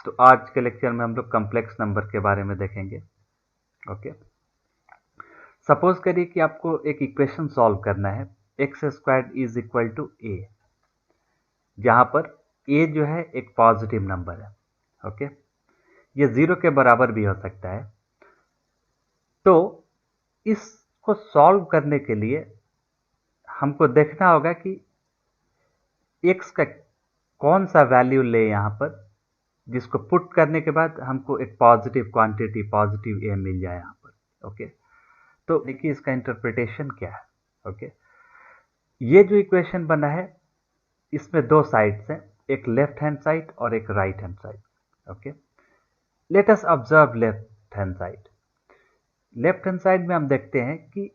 तो आज के लेक्चर में हम लोग कॉम्प्लेक्स नंबर के बारे में देखेंगे। ओके, सपोज करिए कि आपको एक इक्वेशन सॉल्व करना है, x squared is equal to a, जहां पर ए जो है एक पॉजिटिव नंबर है। ओके, ये 0 के बराबर भी हो सकता है। तो इसको सॉल्व करने के लिए हमको देखना होगा कि एक्स का कौन सा वैल्यू ले यहां पर, जिसको पुट करने के बाद हमको एक पॉजिटिव क्वांटिटी, पॉजिटिव ए मिल जाए यहां पर। ओके, तो देखिए इसका इंटरप्रिटेशन क्या है। ओके, ये जो इक्वेशन बना है इसमें दो साइड्स हैं, एक लेफ्ट हैंड साइड और एक right hand side. Okay, let us observe left hand side. Left hand side में हम देखते हैं कि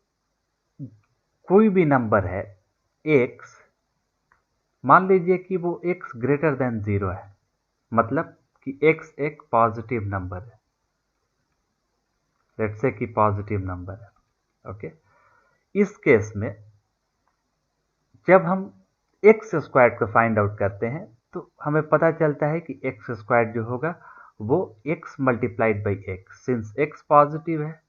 कोई भी नंबर है एक्स, मान लीजिए कि वो एक्स ग्रेटर देन 0 है, मतलब कि एक्स एक पॉजिटिव नंबर है, लेट्स से कि पॉजिटिव नंबर है। ओके, इस केस में जब हम एक्स स्क्वायर्ड को फाइंड आउट करते हैं तो हमें पता चलता है कि एक्स स्क्वायर्ड जो होगा वो x multiplied by x. Since x positive है,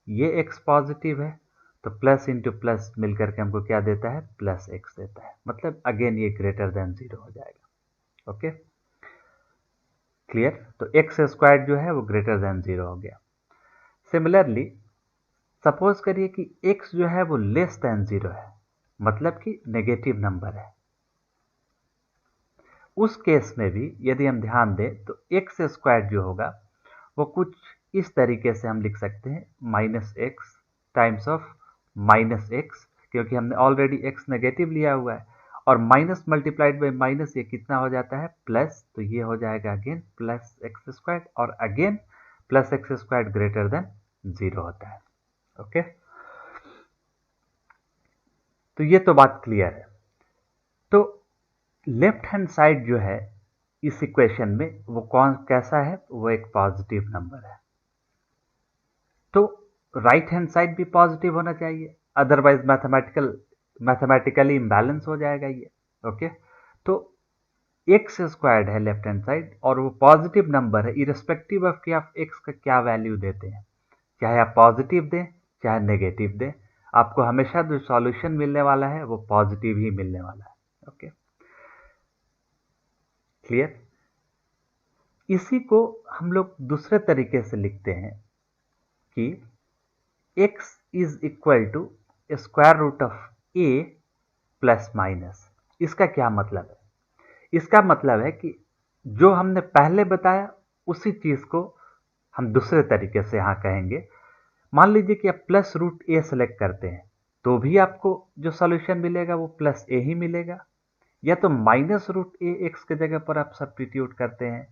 ये एक्स पॉजिटिव है, तो प्लस इंटू प्लस मिलकर के हमको क्या देता है, प्लस एक्स देता है। मतलब अगेन ये ग्रेटर देन 0 हो जाएगा। Okay, clear? तो एक्स स्क्वायर्ड जो है वो ग्रेटर देन 0 हो गया। सिमिलरली सपोज करिए कि x जो है वो लेस देन 0 है, मतलब कि नेगेटिव नंबर है। उस केस में भी यदि हम ध्यान दें तो एक्स स्क्वायर्ड जो होगा वो कुछ इस तरीके से हम लिख सकते हैं, minus x times of minus x, क्योंकि हमने ऑलरेडी एक्स नेगेटिव लिया हुआ है, और माइनस मल्टीप्लाइड बाई माइनस ये कितना हो जाता है, प्लस, तो ये हो जाएगा अगेन प्लस एक्स स्क्वायर्ड, और again plus x squared greater than 0 होता है। ओके, तो ये तो बात क्लियर है। तो लेफ्ट हैंड साइड जो है इस इक्वेशन में वो कौन कैसा है, वो एक पॉजिटिव नंबर है। तो राइट हैंड साइड भी पॉजिटिव होना चाहिए, अदरवाइज मैथमेटिकली इम्बैलेंस हो जाएगा ये। ओके, तो एक्स स्क्वायर्ड है लेफ्ट हैंड साइड और वो पॉजिटिव नंबर है, इरेस्पेक्टिव ऑफ कि आप एक्स का क्या वैल्यू देते हैं, चाहे आप पॉजिटिव दें चाहे नेगेटिव दें, आपको हमेशा जो सॉल्यूशन मिलने वाला है वो पॉजिटिव ही मिलने वाला है। Okay, clear? इसी को हम लोग दूसरे तरीके से लिखते हैं कि x is equal to square root of a plus minus. इसका क्या मतलब है? इसका मतलब है कि जो हमने पहले बताया उसी चीज को हम दूसरे तरीके से यहां कहेंगे। मान लीजिए कि आप प्लस रूट ए सेलेक्ट करते हैं तो भी आपको जो सॉल्यूशन मिलेगा वो प्लस ए ही मिलेगा, या तो माइनस रूट ए एक्स के जगह पर आप सब्स्टिट्यूट करते हैं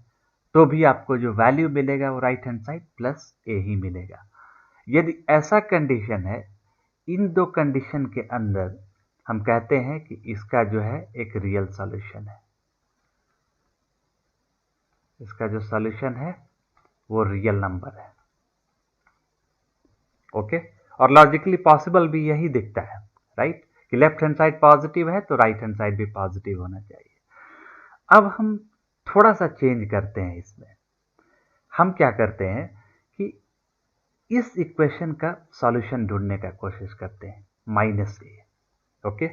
तो भी आपको जो वैल्यू मिलेगा वो राइट हैंड साइड प्लस ए ही मिलेगा। यदि ऐसा कंडीशन है, इन दो कंडीशन के अंदर हम कहते हैं कि इसका जो है एक रियल सॉल्यूशन है, इसका जो सॉल्यूशन है वो रियल नंबर है। ओके, और लॉजिकली पॉसिबल भी यही दिखता है, राइट, कि लेफ्ट हैंड साइड पॉजिटिव है तो राइट हैंड साइड भी पॉजिटिव होना चाहिए। अब हम थोड़ा सा चेंज करते हैं, इसमें हम क्या करते हैं कि इस इक्वेशन का सॉल्यूशन ढूंढने का कोशिश करते हैं, माइनस ए। ओके,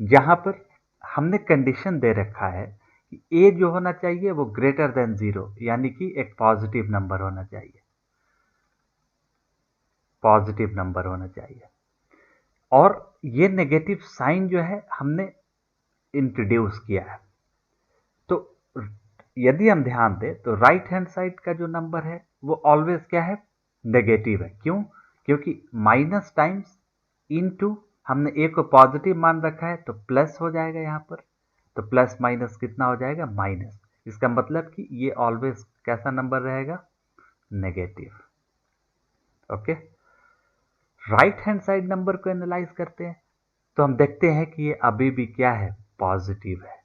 जहां पर हमने कंडीशन दे रखा है कि ए जो होना चाहिए वो ग्रेटर देन 0, यानी कि एक पॉजिटिव नंबर होना चाहिए, पॉजिटिव नंबर होना चाहिए। और ये नेगेटिव साइन जो है हमने इंट्रोड्यूस किया है। तो यदि हम ध्यान दें तो राइट हैंड साइड का जो नंबर है वो ऑलवेज क्या है, नेगेटिव है। क्यों? क्योंकि माइनस टाइम्स इनटू, हमने ए को पॉजिटिव मान रखा है तो प्लस हो जाएगा यहां पर, तो प्लस माइनस कितना हो जाएगा, माइनस। इसका मतलब कि ये ऑलवेज कैसा नंबर रहेगा, negative. Okay, right hand side number को एनालाइज करते हैं तो हम देखते हैं कि ये अभी भी क्या है, पॉजिटिव है,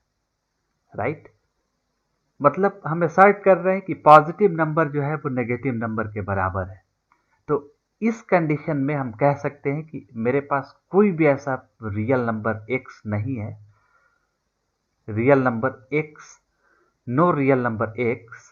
राइट। मतलब हम असर्ट कर रहे हैं कि पॉजिटिव नंबर जो है वो नेगेटिव नंबर के बराबर है। तो इस कंडीशन में हम कह सकते हैं कि मेरे पास कोई भी ऐसा रियल नंबर x नहीं है, real number x, no real number x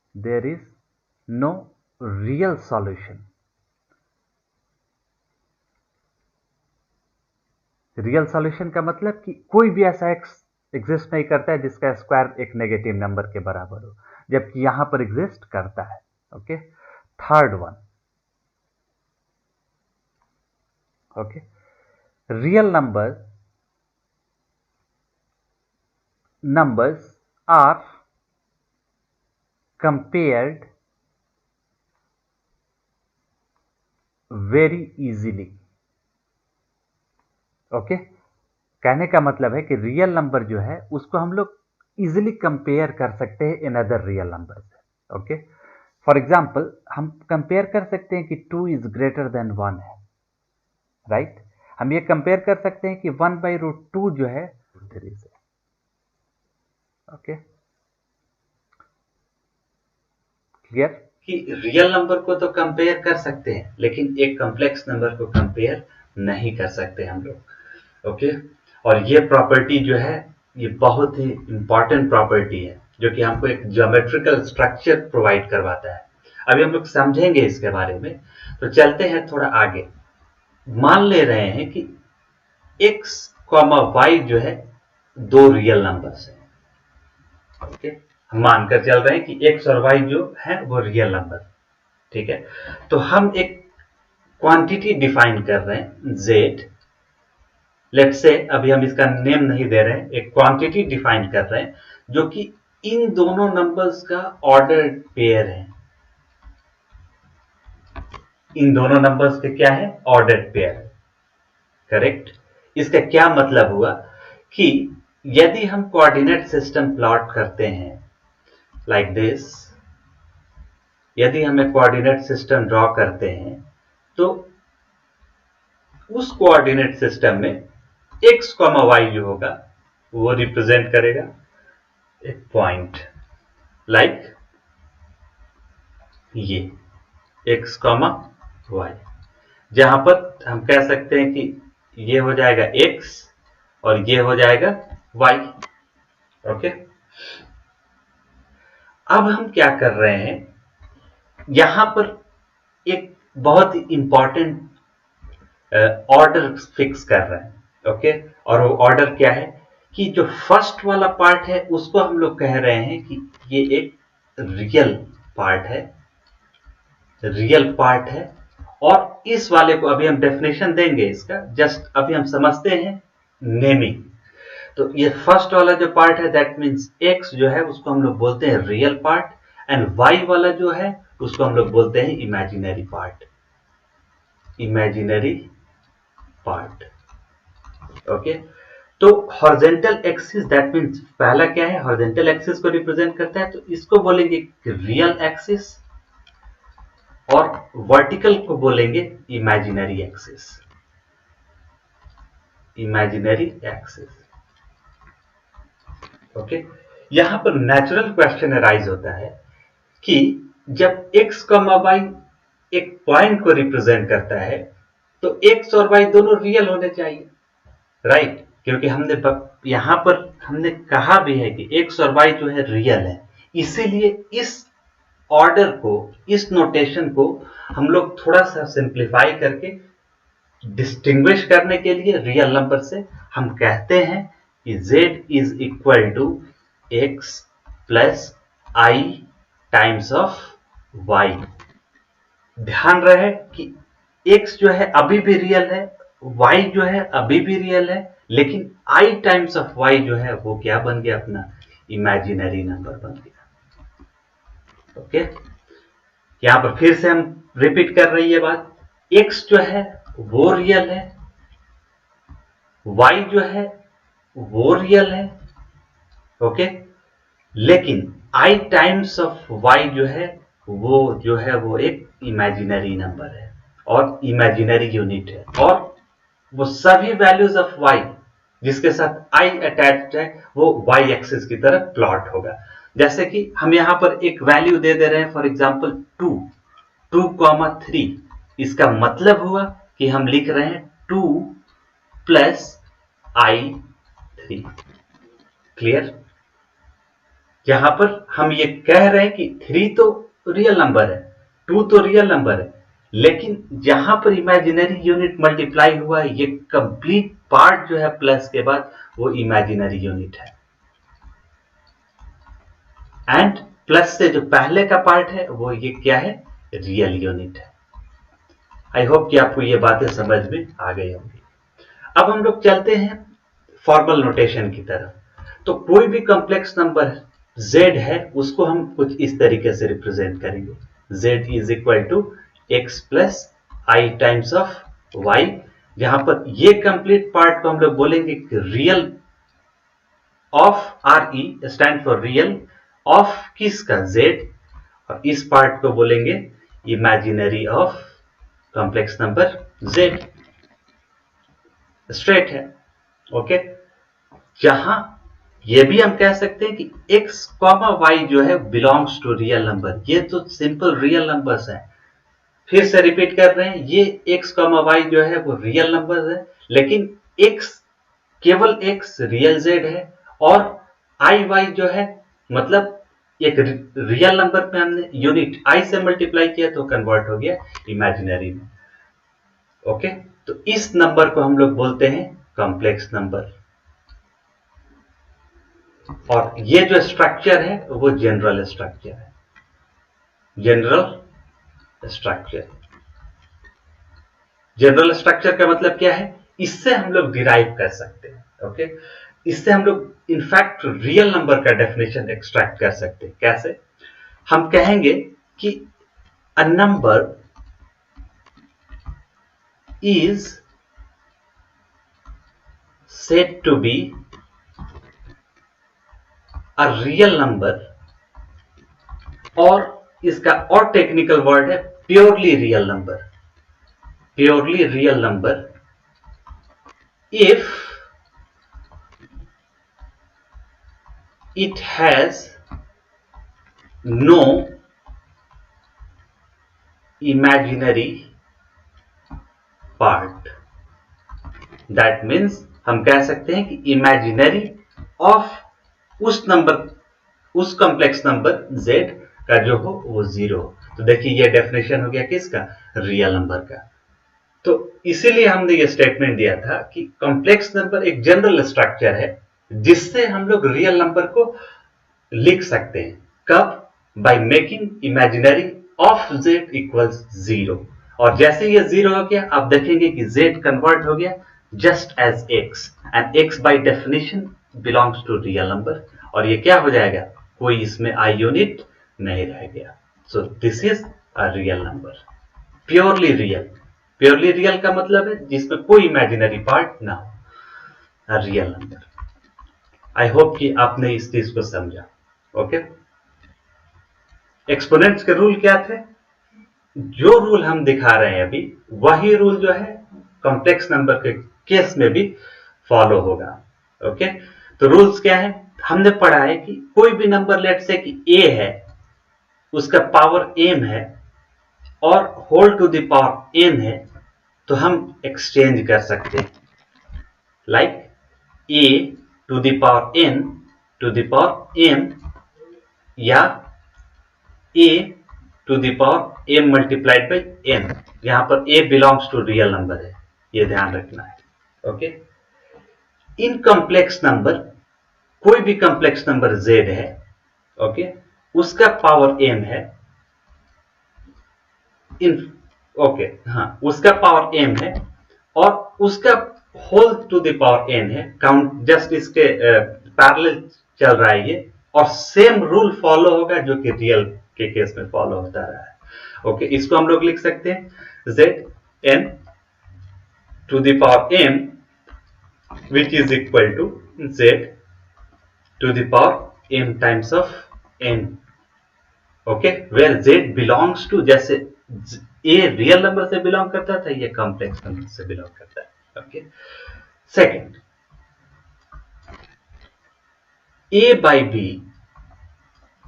there is no real solution. Real solution का मतलब कि कोई भी ऐसा एक्स एग्जिस्ट नहीं करता है जिसका स्क्वायर एक नेगेटिव नंबर के बराबर हो, जबकि यहां पर एग्जिस्ट करता है। Okay, third one, okay, real numbers are compared very easily। Okay, कहने का मतलब है कि रियल नंबर जो है उसको हम लोग इजिली कंपेयर कर सकते हैं इन अदर रियल नंबर से। ओके, फॉर एग्जाम्पल हम कंपेयर कर सकते हैं कि 2 इज ग्रेटर देन 1 है, राइट। हम ये कंपेयर कर सकते हैं कि 1/√2 जो है √3 से। ओके, क्लियर कि रियल नंबर को तो कंपेयर कर सकते हैं लेकिन एक कॉम्प्लेक्स नंबर को कंपेयर नहीं कर सकते हम लोग। ओके, और ये प्रॉपर्टी जो है ये बहुत ही इंपॉर्टेंट प्रॉपर्टी है जो कि हमको एक ज्योमेट्रिकल स्ट्रक्चर प्रोवाइड करवाता है। अभी हम लोग समझेंगे इसके बारे में, तो चलते हैं थोड़ा आगे। मान ले रहे हैं कि x, y जो है दो रियल नंबर्स है। ओके, हम मानकर चल रहे हैं कि x और y जो है वो रियल नंबर, ठीक है। तो हम एक क्वांटिटी डिफाइन कर रहे हैं z, लेट्स से अभी हम इसका नेम नहीं दे रहे हैं, एक क्वांटिटी डिफाइन कर रहे हैं जो कि इन दोनों नंबर्स का ऑर्डर्ड पेयर है। इन दोनों नंबर्स के क्या है? Ordered pair, correct. इसका क्या मतलब हुआ कि यदि हम कोऑर्डिनेट सिस्टम प्लॉट करते हैं लाइक दिस, यदि हम एक कोऑर्डिनेट सिस्टम ड्रॉ करते हैं तो उस कोऑर्डिनेट सिस्टम में x, y जो होगा वो रिप्रेजेंट करेगा एक पॉइंट लाइक ये x, y, जहां पर हम कह सकते हैं कि ये हो जाएगा x और ये हो जाएगा y। ओके, अब हम क्या कर रहे हैं, यहां पर एक बहुत ही इंपॉर्टेंट ऑर्डर फिक्स कर रहे हैं। ओके, और वो ऑर्डर क्या है कि जो फर्स्ट वाला पार्ट है उसको हम लोग कह रहे हैं कि ये एक रियल पार्ट है, रियल पार्ट है। और इस वाले को अभी हम डेफिनेशन देंगे इसका, जस्ट अभी हम समझते हैं नेमिंग। तो ये फर्स्ट वाला जो पार्ट है दैट मीन्स x जो है उसको हम लोग बोलते हैं रियल पार्ट, एंड y वाला जो है उसको हम लोग बोलते हैं imaginary part, imaginary part. Okay, तो हॉरिजॉन्टल एक्सिस दैट मीन्स पहला क्या है, हॉरिजॉन्टल एक्सिस को रिप्रेजेंट करता है, तो इसको बोलेंगे रियल एक्सिस, और वर्टिकल को बोलेंगे imaginary axis, imaginary axis. Okay, यहां पर नेचुरल क्वेश्चन अराइज होता है कि जब x, y एक पॉइंट को रिप्रेजेंट करता है तो x और y दोनों रियल होने चाहिए, राइट। क्योंकि हमने यहां पर हमने कहा भी है कि x और y जो है रियल है, इसीलिए इस ऑर्डर को, इस नोटेशन को हम लोग थोड़ा सा सिंप्लीफाई करके डिस्टिंग्विश करने के लिए रियल नंबर से हम कहते हैं कि z is equal to x plus i times of y। ध्यान रहे कि x जो है अभी भी रियल है, y जो है अभी भी रियल है, लेकिन i टाइम्स ऑफ y जो है वो क्या बन गया, अपना इमेजिनरी नंबर बन गया। ओके, यहां पर फिर से हम रिपीट कर रही है बात, x जो है वो रियल है, y जो है वो रियल है, ओके, लेकिन i टाइम्स ऑफ y जो है वो एक इमेजिनरी नंबर है और इमेजिनरी यूनिट है, और वो सभी वैल्यूज ऑफ y जिसके साथ i अटैच्ड है वो y एक्सिस की तरफ प्लॉट होगा। जैसे कि हम यहां पर एक वैल्यू दे रहे हैं, फॉर एग्जांपल 2,3, इसका मतलब हुआ कि हम लिख रहे हैं 2 प्लस i3। क्लियर? यहां पर हम ये कह रहे हैं कि 3 तो रियल नंबर है, 2 तो रियल नंबर है, लेकिन जहां पर इमेजिनरी यूनिट मल्टीप्लाई हुआ है, ये कंप्लीट पार्ट जो है प्लस के बाद वो इमेजिनरी यूनिट है, एंड प्लस से जो पहले का पार्ट है वो ये क्या है, रियल यूनिट है। आई होप कि आपको ये बातें समझ में आ गई होंगी। अब हम लोग चलते हैं फॉर्मल नोटेशन की तरफ। तो कोई भी कॉम्प्लेक्स नंबर z है उसको हम कुछ इस तरीके से रिप्रेजेंट करेंगे, z is equal to x plus i times of y, जहां पर ये कंप्लीट पार्ट को हम लोग बोलेंगे कि real of, R E stand for real of किसका, z, और इस पार्ट को बोलेंगे imaginary of complex number z। Straight है, ओके। जहां ये भी हम कह सकते हैं कि x, y जो है बिलोंग्स टू रियल नंबर, ये तो सिंपल रियल नंबर्स है। फिर से रिपीट कर रहे हैं, ये x, y जो है वो रियल नंबर्स है, लेकिन x, केवल x रियल z है, और i, y जो है मतलब एक रियल नंबर पे हमने यूनिट i से मल्टीप्लाई किया तो कन्वर्ट हो गया इमेजिनरी में, ओके। तो इस नंबर को हम लोग बोलते हैं कॉम्प्लेक्स नंबर, और ये जो स्ट्रक्चर है वो जनरल स्ट्रक्चर है, जनरल स्ट्रक्चर। जनरल स्ट्रक्चर का मतलब क्या है, इससे हम लोग डिराइव कर सकते हैं, ओके। इससे हम लोग इनफैक्ट रियल नंबर का डेफिनेशन एक्सट्रैक्ट कर सकते हैं। कैसे? हम कहेंगे कि a number is said to be a real number, और इसका और टेक्निकल वर्ड है purely real number, purely real number if it has no imaginary part. That means हम कह सकते हैं कि इमेजिनरी ऑफ उस नंबर, उस कॉम्प्लेक्स नंबर z का जो हो वो 0 हो। तो देखिए ये डेफिनेशन हो गया किसका, रियल नंबर का। तो इसीलिए हमने ये स्टेटमेंट दिया था कि कॉम्प्लेक्स नंबर एक जनरल स्ट्रक्चर है जिससे हम लोग रियल नंबर को लिख सकते हैं। कब? By making imaginary of z equals 0, और जैसे ये 0 हो गया आप देखेंगे कि z कन्वर्ट हो गया just as x, and x by definition belongs to real number, और ये क्या हो जाएगा, कोई इसमें i यूनिट नहीं रह गया। So this is a real number, purely real. Purely real का मतलब है जिसमें कोई इमेजिनरी पार्ट ना हो, a real number. I hope कि आपने इस चीज को समझा, ओके। एक्सपोनेंट्स के रूल क्या थे? जो रूल हम दिखा रहे हैं अभी वही रूल जो है कॉम्प्लेक्स नंबर के केस में भी फॉलो होगा, ओके। तो रूल्स क्या है? हमने पढ़ा है कि कोई भी नंबर लेट से कि a है, उसका पावर m है और whole to the power n है, तो हम एक्सचेंज कर सकते हैं, like a to the power n to the power m, या a to the power m multiplied by n। यहां पर a belongs to real number है, ये ध्यान रखना है, ओके। इन कॉम्प्लेक्स नंबर, कोई भी कॉम्प्लेक्स नंबर z है, ओके, उसका पावर m है, ओके, हाँ, उसका पावर m है और उसका whole to the power n है। काउंट जस्ट इसके पैरेलल चल रहा है ये, और सेम रूल फॉलो होगा जो कि रियल के केस में फॉलो होता रहा है, ओके। इसको हम लोग लिख सकते हैं z n to the power m which is equal to z to the power m times of n, okay, where z belongs to, जैसे a रियल नंबर से बिलोंग करता था, ये कॉम्प्लेक्स नंबर से बिलोंग करता है, okay. Second, a by b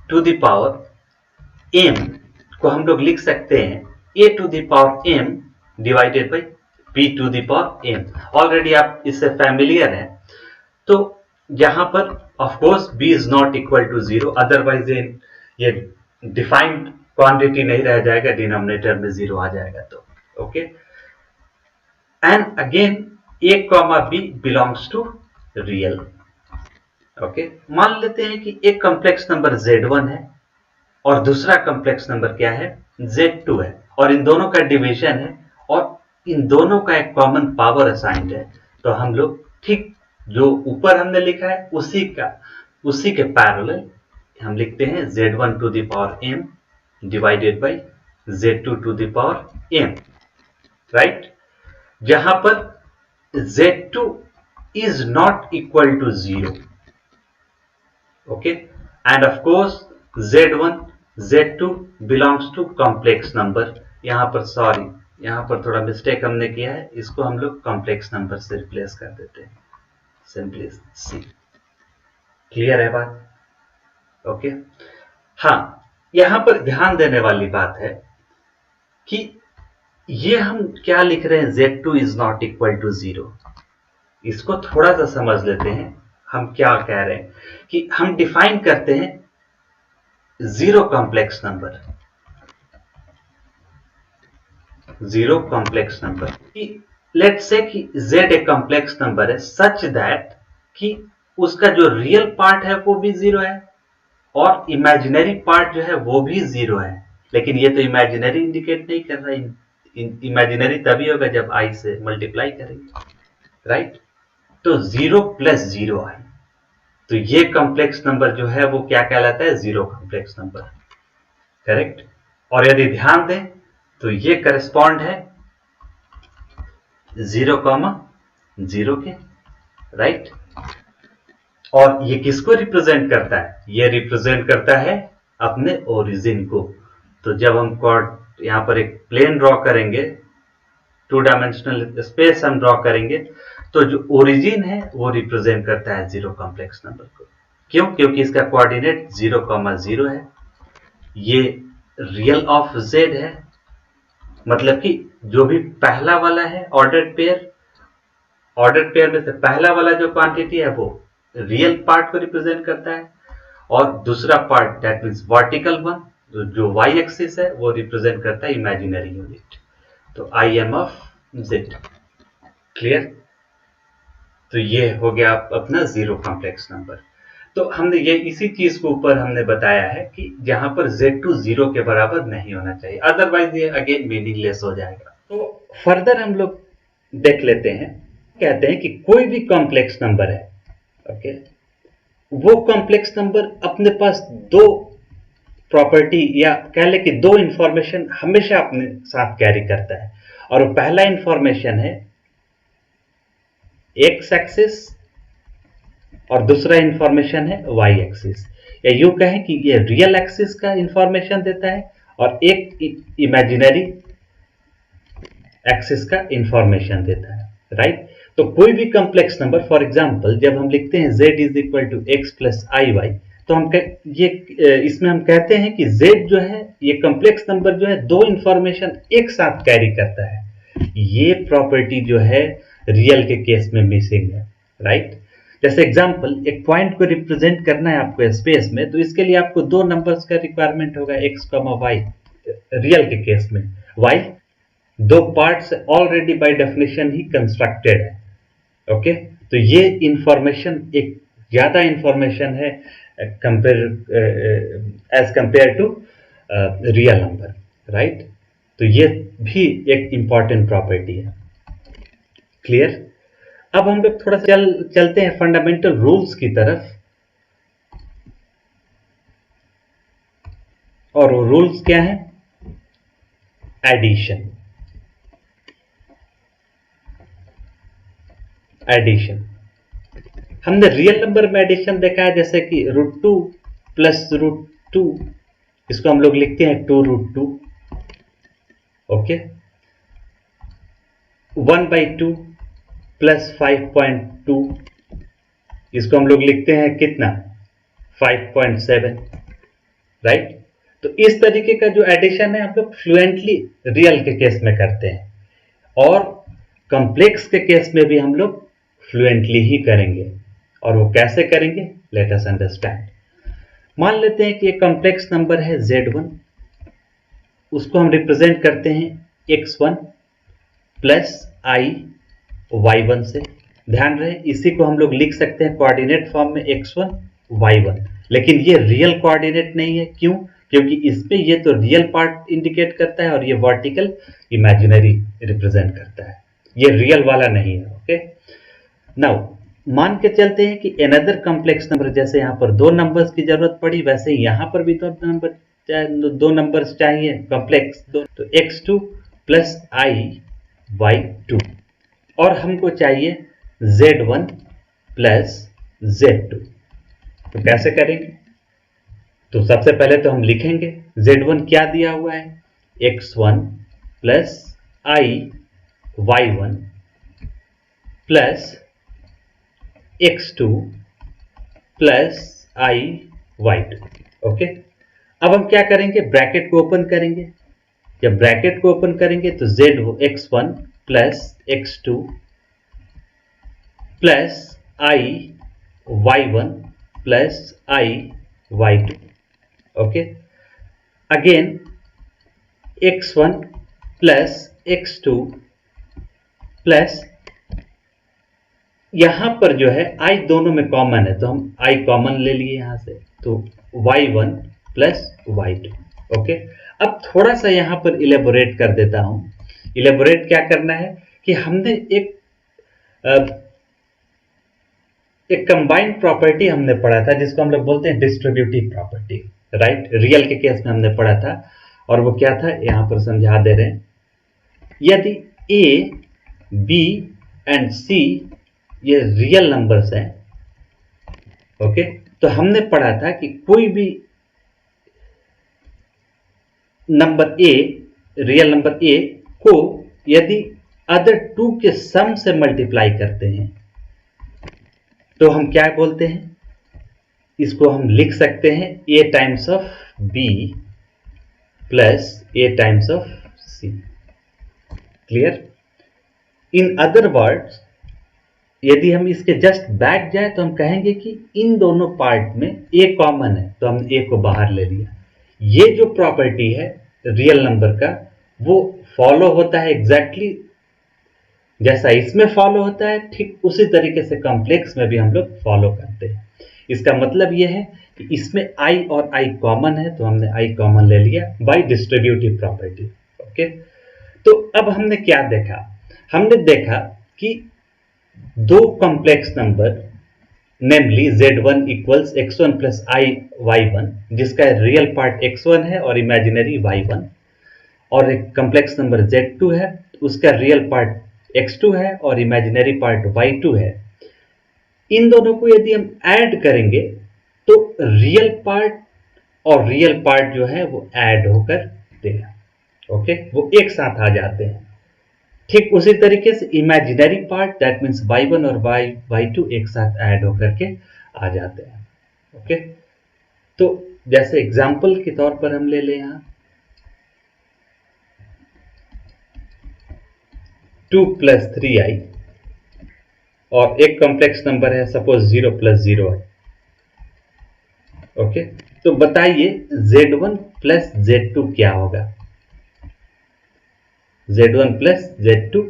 to the power m को हम लोग लिख सकते हैं a to the power m divided by b to the power m। Already आप इससे फैमिलियर हैं। तो यहां पर of course b is not equal to 0, otherwise ये डिफाइंड क्वांटिटी नहीं रह जाएगा, डिनोमिनेटर में 0 आ जाएगा तो okay. And again a comma b belongs to real. Okay, मान लेते हैं कि एक कॉम्प्लेक्स नंबर z1 है और दूसरा कॉम्प्लेक्स नंबर क्या है, z2 है, और इन दोनों का डिवीजन है और इन दोनों का एक कॉमन पावर असाइंड है। तो हम लोग ठीक जो ऊपर हमने लिखा है उसी के पैरेलल हम लिखते हैं z1 to the power m divided by z2 to the power m, right, जहां पर z2 is not equal to 0। Okay, and of course z1 z2 belongs to complex number. यहां पर सॉरी, यहां पर थोड़ा मिस्टेक हमने किया है, इसको हम लोग कॉम्प्लेक्स नंबर से रिप्लेस कर देते हैं, सिंपली सी। क्लियर है बात? ओके, हाँ, यहां पर ध्यान देने वाली बात है कि ये हम क्या लिख रहे हैं, z2 is not equal to 0। इसको थोड़ा सा समझ लेते हैं, हम क्या कह रहे हैं कि हम डिफाइन करते हैं 0 कॉम्प्लेक्स नंबर, 0 कॉम्प्लेक्स नंबर कि लेट्स से कि z एक कॉम्प्लेक्स नंबर है सच दैट कि उसका जो रियल पार्ट है वो भी 0 है और इमेजिनरी पार्ट जो है वो भी 0 है। लेकिन ये तो इमेजिनरी इंडिकेट नहीं कर रहा है, इमेजिनरी तभी होगा जब i से मल्टीप्लाई करेंगे, राइट। तो 0 प्लस 0 i, तो ये कॉम्प्लेक्स नंबर जो है वो क्या कहलाता है, 0 कॉम्प्लेक्स नंबर, करेक्ट। और यदि ध्यान दें तो ये करस्पॉन्ड है 0,0 के, राइट। और ये किसको रिप्रेजेंट करता है, ये रिप्रेजेंट करता है अपने ओरिजिन को। तो जब हम यहां पर एक प्लेन ड्रॉ करेंगे, 2 डायमेंशनल स्पेस हम ड्रॉ करेंगे, तो जो ओरिजिन है वो रिप्रेजेंट करता है 0 कॉम्प्लेक्स नंबर को। क्यों? क्योंकि इसका कोऑर्डिनेट 0,0 है, ये रियल ऑफ z है, मतलब कि जो भी पहला वाला है ऑर्डर्ड पेयर में से पहला वाला जो क्वांटिटी है वो रियल पार्ट को रिप्रेजेंट करता है, और दूसरा part that means vertical one जो y एक्सिस है वो रिप्रेजेंट करता है इमेजिनरी यूनिट, तो I am of z। Clear? तो ये हो गया अपना 0 कॉम्प्लेक्स नंबर। तो हमने ये इसी चीज को ऊपर हमने बताया है कि जहां पर z2 0 के बराबर नहीं होना चाहिए, अदरवाइज ये अगेन मीनिंगलेस हो जाएगा। तो फर्दर हम लोग देख लेते हैं, कहते हैं कि कोई भी कॉम्प्लेक्स नंबर है, ओके, वो कॉम्प्लेक्स नंबर अपने पास 2 प्रॉपर्टी या कह ले कि 2 इंफॉर्मेशन हमेशा अपने साथ कैरी करता है, और पहला इंफॉर्मेशन है एक्स एक्सिस और दूसरा इंफॉर्मेशन है वाई एक्सिस, या यूं कहें कि ये रियल एक्सिस का इंफॉर्मेशन देता है और एक इमेजिनरी एक्सिस का इंफॉर्मेशन देता है, राइट। तो कोई भी कॉम्प्लेक्स नंबर, फॉर एग्जांपल जब हम लिखते हैं z is equal to x plus i y, तो हम इसमें हम कहते हैं कि z जो है ये कॉम्प्लेक्स नंबर जो है 2 इंफॉर्मेशन एक साथ कैरी करता है। ये प्रॉपर्टी जो है रियल के केस में मिसिंग है, राइट। जैसे एग्जांपल, एक पॉइंट को रिप्रेजेंट करना है आपको स्पेस में, तो इसके लिए आपको 2 नंबर्स का रिक्वायरमेंट होगा, x, y, रियल के केस में y 2 parts already by definition ही कंस्ट्रक्टेड है, ओके। तो ये इंफॉर्मेशन एक ज्यादा इंफॉर्मेशन है as compare to real number, right. तो ये भी एक इंपॉर्टेंट प्रॉपर्टी है। क्लियर? अब हम लोग थोड़ा चलते हैं फंडामेंटल रूल्स की तरफ, और वो रूल्स क्या है? एडिशन। हमने रियल नंबर में एडिशन देखा है, जैसे कि √2 प्लस √2, इसको हम लोग लिखते हैं 2√2, ओके। 1/2 प्लस 5.2, इसको हम लोग लिखते हैं कितना? 5.7, राइट। तो इस तरीके का जो एडिशन है हम लोग फ्लुएंटली रियल के केस में करते हैं, और कॉम्प्लेक्स के केस में भी हम लोग फ्लुएंटली ही करेंगे, और वो कैसे करेंगे, लेट अस अंडरस्टैंड। मान लेते हैं कि एक कॉम्प्लेक्स नंबर है Z1, उसको हम रिप्रेजेंट करते हैं x1 प्लस i y1 से। ध्यान रहे इसी को हम लोग लिख सकते हैं कोऑर्डिनेट फॉर्म में x1 y1, लेकिन ये रियल कोऑर्डिनेट नहीं है। क्यों? क्योंकि इसमें ये तो रियल पार्ट इंडिकेट करता है और ये वर्टिकल इमेजिनरी रिप्रेजेंट करता है, ये रियल वाला नहीं है। ओके, नाउ मान के चलते हैं कि अनदर कॉम्प्लेक्स नंबर, जैसे यहाँ पर दो नंबर्स की जरूरत पड़ी, वैसे ही यहाँ पर भी दो नंबर्स चाहिए कॉम्प्लेक्स दो, तो x2 प्लस i y2, और हमको चाहिए Z1 प्लस Z2। तो कैसे करेंगे? तो सबसे पहले तो हम लिखेंगे Z1 क्या दिया हुआ है, x1 plus i y1 plus x2 plus i y2। Okay, अब हम क्या करेंगे, ब्रैकेट को ओपन करेंगे। जब ब्रैकेट को ओपन करेंगे तो x1 plus x2 plus i y1 plus i y2। Okay, again x1 plus x2 plus, यहां पर जो है i दोनों में कॉमन है तो हम i कॉमन ले लिए यहां से, तो y1 प्लस y2। ओके, अब थोड़ा सा यहां पर इलेबोरेट कर देता हूं। इलेबोरेट क्या करना है कि हमने एक कंबाइंड प्रॉपर्टी हमने पढ़ा था जिसको हम लोग बोलते हैं डिस्ट्रीब्यूटिव प्रॉपर्टी, राइट। रियल के केस में हमने पढ़ा था, और वो क्या था यहां पर समझा दे रहे हैं। यदि a, b एंड c ये रियल नंबर्स हैं, ओके, तो हमने पढ़ा था कि कोई भी number a, real number a को यदि अदर टू के सम से मल्टीप्लाई करते हैं तो हम क्या बोलते हैं, इसको हम लिख सकते हैं a times of b plus a times of c। Clear? In other words, यदि हम इसके जस्ट बैक जाए तो हम कहेंगे कि इन दोनों पार्ट में a कॉमन है तो हमने a को बाहर ले लिया। ये जो प्रॉपर्टी है रियल नंबर का, वो फॉलो होता है एग्जैक्टली जैसा इसमें फॉलो होता है, ठीक उसी तरीके से कॉम्प्लेक्स में भी हम लोग फॉलो करते हैं। इसका मतलब यह है कि इसमें i और i कॉमन है तो हमने i कॉमन ले लिया बाय डिस्ट्रीब्यूटिव प्रॉपर्टी। ओके, तो अब हमने क्या देखा, हमने देखा कि दो complex number namely Z1 equals x1 plus i y1, जिसका रियल पार्ट x1 है और इमेजिनरी y1, और एक कॉम्प्लेक्स नंबर Z2 है, उसका रियल पार्ट x2 है और इमेजिनरी पार्ट y2 है। इन दोनों को यदि हम ऐड करेंगे तो रियल पार्ट और रियल पार्ट जो है वो ऐड होकर देगा। ओके, वो एक साथ आ जाते हैं। ठीक उसी तरीके से imaginary part, that means y1 और y2 एक साथ ऐड होकर के आ जाते हैं। ओके, तो जैसे एग्जांपल के तौर पर हम ले लें यहां 2 प्लस 3i, और एक कॉम्प्लेक्स नंबर है सपोज 0 प्लस 0i। ओके, तो बताइए Z1 प्लस Z2 क्या होगा, Z1 प्लस Z2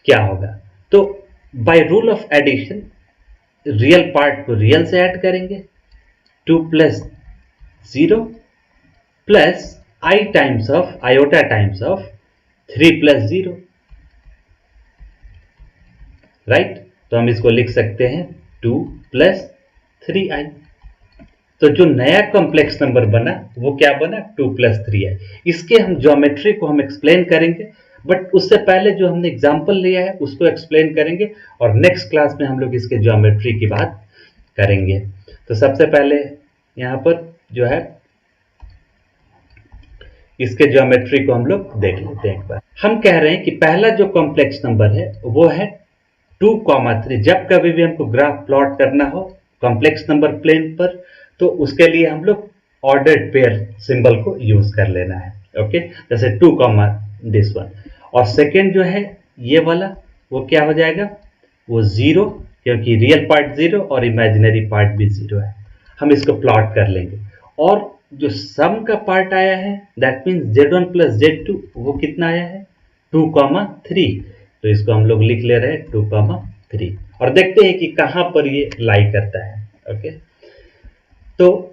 क्या होगा? तो by rule of addition real part को रियल से ऐड करेंगे, 2 plus 0 plus i times of iota times of 3 plus 0, right. तो हम इसको लिख सकते हैं 2 प्लस 3i। तो जो नया कॉम्प्लेक्स नंबर बना वो क्या बना, 2 प्लस 3i। इसके हम ज्योमेट्री को हम एक्सप्लेन करेंगे, बट उससे पहले जो हमने एग्जांपल लिया है उसको एक्सप्लेन करेंगे, और नेक्स्ट क्लास में हम लोग इसके ज्योमेट्री की बात करेंगे। तो सबसे पहले यहाँ पर जो है इसके ज्योमेट्री को हम लोग देख लेते हैं एक बार। हम कह रहे हैं कि पहला जो कॉम्प्लेक्स नंबर है वो है 2,3। जब कभी भी हमको ग्राफ प्लॉट करना हो कॉम्प्लेक्स नंबर प्लेन पर, तो उसके लिए हम लोग ऑर्डर्ड पेयर सिंबल को यूज कर लेना है। ओके, जैसे 2, दिस वन, और सेकेंड जो है ये वाला वो क्या हो जाएगा, वो 0 क्योंकि रियल पार्ट 0 और इमेजिनरी पार्ट भी 0 है। हम इसको प्लॉट कर लेंगे और जो सम का पार्ट आया है that means Z1 plus Z2 वो कितना आया है 2,3। तो इसको हम लोग लिख ले रहे हैं 2,3 और देखते हैं कि कहां पर ये लाई करता है। ओके, तो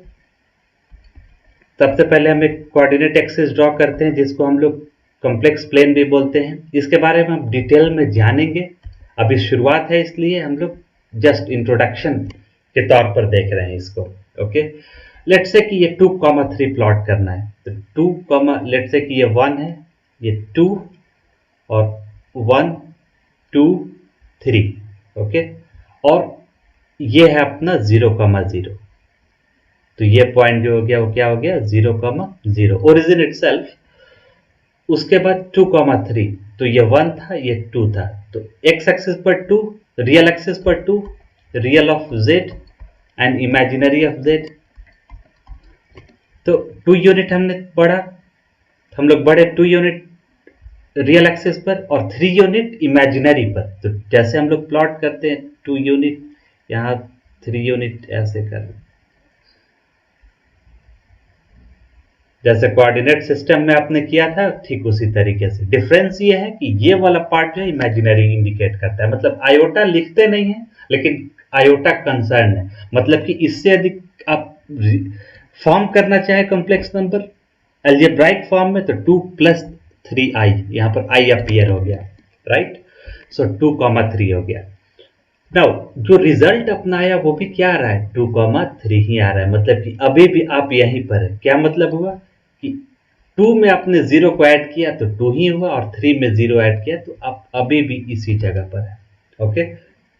सबसे पहले हम एक कोऑर्डिनेट एक्सिस ड्रॉ करते हैं जिसको हम लोग कॉम्प्लेक्स प्लेन भी बोलते हैं। इसके बारे में हम डिटेल में जानेंगे, अभी शुरुआत है इसलिए हम लोग जस्ट इंट्रोडक्शन के तौर पर देख रहे हैं इसको। ओके, लेट्स से कि ये 2,3 प्लॉट करना है तो 2, लेट्स से कि ये 1 है, ये 2 और 1 2 3। ओके, और ये है अपना 0,0। तो ये पॉइंट जो हो गया वो क्या हो गया 0,0 ओरिजिन इटसेल्फ। उसके बाद 2,3 तो ये 1 था ये 2 था, तो एक्स एक्सिस पर 2, रियल एक्सिस पर 2, real of z and imaginary of z। तो 2 यूनिट हमने पढ़ा, हम लोग बढ़े 2 यूनिट रियल एक्सिस पर और 3 यूनिट इमेजिनरी पर। तो जैसे हम लोग प्लॉट करते हैं 2 यूनिट यहाँ 3 यूनिट ऐसे कर, जैसे कोऑर्डिनेट सिस्टम में आपने किया था ठीक उसी तरीके से। डिफरेंस ये है कि ये वाला पार्ट जो है इमेजिनरी इंडिकेट करता है, मतलब आयोटा लिखते नहीं है लेकिन आयोटा कंसर्न है, मतलब कि इससे अधिक आप फॉर्म करना चाहे कॉम्प्लेक्स नंबर अलजेब्राइक फॉर्म में तो 2 + 3i, यहाँ पर i अपीयर हो गया, राइट। सो 2,3 हो गया। नाउ जो रिजल्ट अपना आया वो भी क्या आ रहा है 2,3 ही आ रहा है, मतलब कि अभी भी आप यहीं पर है। क्या मतलब हुआ कि 2 में आपने 0 को ऐड किया तो 2 ही हुआ और 3 में 0 ऐड किया तो आप अभी भी इसी जगह पर है। ओके,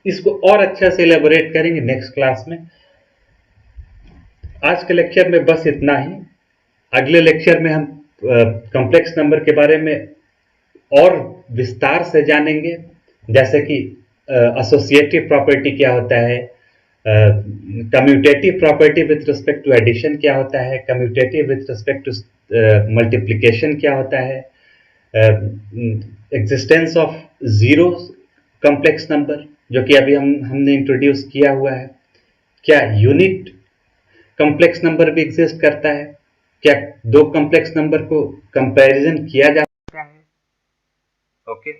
इसको और अच्छा से इलेबोरेट करेंगे नेक्स्ट क्लास में। आज के लेक्चर में बस इतना ही। अगले लेक्चर में हम कॉम्प्लेक्स नंबर के बारे में और विस्तार से जानेंगे, जैसे कि एसोसिएटिव प्रॉपर्टी क्या होता है, commutative property with respect to addition क्या होता है, commutative with respect to multiplication क्या होता है, existence of zero complex number जो कि अभी हमने इंट्रोड्यूस किया हुआ है, क्या यूनिट कॉम्प्लेक्स नंबर भी एग्जिस्ट करता है, क्या दो कॉम्प्लेक्स नंबर को कंपैरिजन किया जा सकता है। ओके,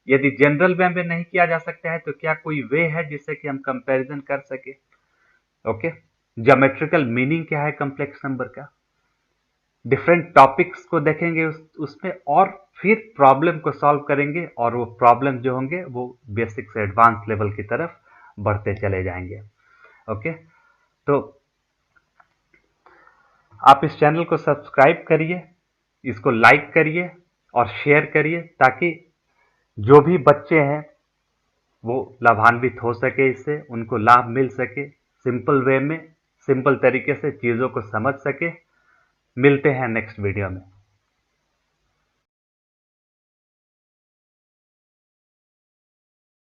यदि जनरल वे में नहीं किया जा सकता है तो क्या कोई वे है जिससे कि हम कंपैरिजन कर सके। ओके, ज्योमेट्रिकल मीनिंग क्या है कॉम्प्लेक्स नंबर का, डिफरेंट टॉपिक्स को देखेंगे उसमें और फिर प्रॉब्लम को सॉल्व करेंगे और वो प्रॉब्लम जो होंगे वो बेसिक से एडवांस लेवल की तरफ बढ़ते चले जाएंगे। ओके, तो आप इस चैनल को सब्सक्राइब करिए, इसको लाइक करिए और शेयर करिए ताकि जो भी बच्चे हैं वो लाभान्वित हो सके, इससे उनको लाभ मिल सके, सिंपल वे में सिंपल तरीके से चीज़ों को समझ सके। मिलते हैं नेक्स्ट वीडियो में।